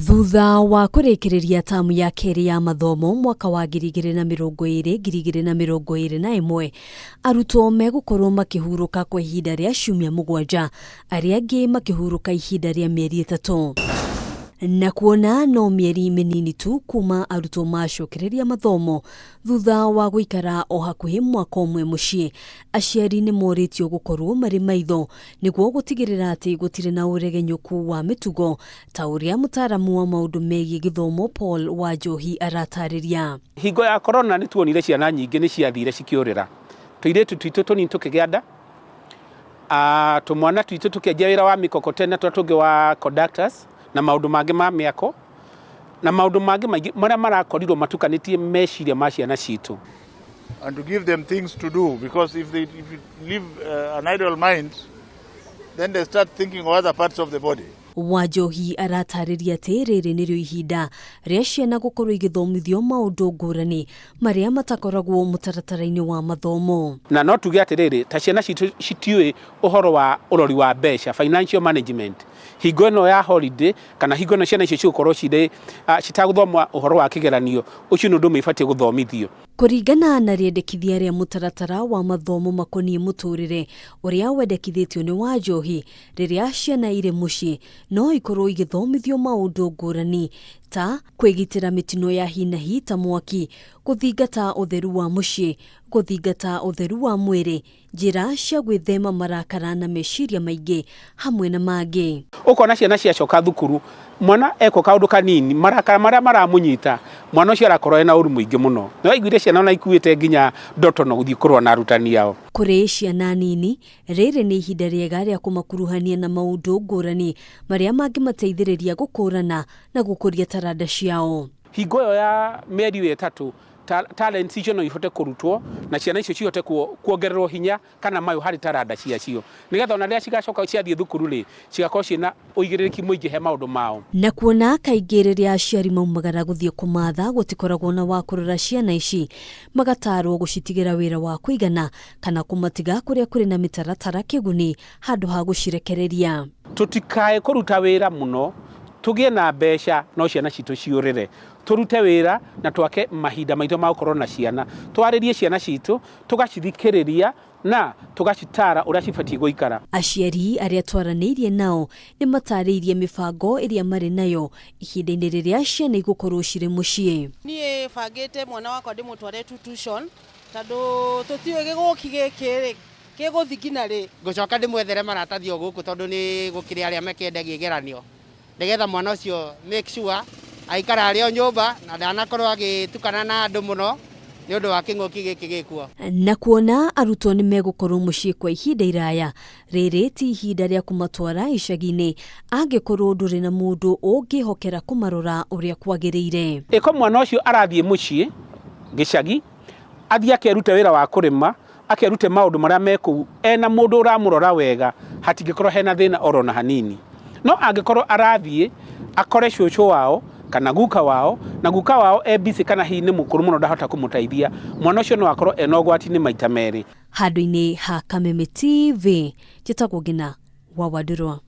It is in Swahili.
Thutha wa kurekereria tamu ya keri ya mathomo mwaka wa 2020-2021 arutwo megukorwo makihuruka kwa ihinda ria ciumia 7 aria angi makihuruka ihinda ria mieri 3 na kuona no mieri minini tu kuma arutwo macokereria mathomo thutha wa guikara o hakuhi mwaka umwe mucii. Aciari nimoritio gukorwo mari maitho niguo gutigirira ati gutire na uregenyuku wa mitugo ta uria mutaramu wa maundu megie githomo Paul wa Njohi aratariria. Hingo ya corona ni tuonire ciana nyingi ni ciathire cikiurira tuiretu twitu tunini tukigenda tumwana twitu tukienja wira wa mikokoteni tungi wa conductors na maundu mangi ma miako na maundu mangi maria marakorirwo matukanitie meciria ma ciana citu, and to give them things to do, because if you leave an idle mind, then they start thinking of other parts of the body. Wa Njohi aratariria ati riri nirio ihinda ria ciana gukorwo igithomithio maundu ngurani maria matakoragwo mutaratara-ini wa mathomo. Na no tuge atiriri ta ciana citu citiui uhoro wa urori wa mbeca, financial management. Hingo ino ya holiday kana hingo ino ciana icio cigukorwo citaguthoma uhoro wa kigeranio, ucio ni undu mibatie guthomithio. Kuringana na riendekithia ria mutaratara wa mathomo makonie muturire uria wendekithitio ni Wa Njohi, riria ciana ire mucii no ikorwo igithomithio maundu ngurani ta kwigitira mitino ya hinahi ta mwaki, guthingata utheru wa mucii, guthingata utheru wa mwiri, njira cia guithema marakara na meciria maingi hamwe na mangi. Ukona ciana ciacoka thukuru, mwana eko kaundu kanini marakara maria maramunyita, mwana ucio arakorwo ena uru muingi muno. No iguire ciana na ikuite nginya ndoto no guthii kurwa na arutani yao. Kuri ciana nini riri ni ihinda riega ria kumakuruhania na maundu ngurani maria mangimateithiriria gukurana na gukuria taranda ciao. Hingo yo ya mieri 3 talent icio no ihote kurutwo na ciana icio cihote kuongererwo hinya kana mayo hari taranda ciacio, nigetha ona ria cigacoka ciathie thukuru ri cigakorwo cina uigiriki muingi he maundu mao. Na kuona kaingĩ rĩrĩa aciari maumagara guthie kumatha gutikoragwo na wa kurora ciana ici magatarwo gucitigira wira wa kuigana kana kumatiga kuria kuri na mitaratara kiguni handu ha gucirekereria. Tutikae kuruta wira muno, tugie na mbeca no ciana citu ciurire, turute wira na twake mahinda maito ma gukorwo na ciana, twaririe ciana citu tugacithikiriria na tugacitara uria cibatie guikara. Aciari aria twaranirie nao ni matariirie mibango iria mari nayo ihinda-ini riria ciana igukorwo ciri mucii. Nie bangite mwana wakwa ndimutware tuition tondu tutiwe giguki giki kiguthigina ri gucoka ndimwethere maratathi o guku tondu ni gukiri aria mekendagia igeranio, nigetha mwana ucio make sure aikara ario nyumba na ndanakorwo agitukana na andu muno ni undu wa king'uki giki gikuo. Na kuona arutwo ni megukorwo mucii kwa ihinda iraya, riri ti ihinda ria kumatwara icagi-ini angikorwo nduri na mundu ungihokera kumarora uria kwagiriire. Iko mwana ucio arathie mucii gicagi athie akerute wira wa kurima, akerute maundu maria meku ena mundu uramurora wega, hatingikorwo hena thina orona hanini. No angikorwo arathie akore cucu wao kana guka wao na guka wao busy kana hi ni mukuru muno ndahota kumuteithia, mwana ucio no akorwo ena ugwati-ini maita meri. Handu-ini ha KCPE TV, njitagwo Ngina wa Wadurwa.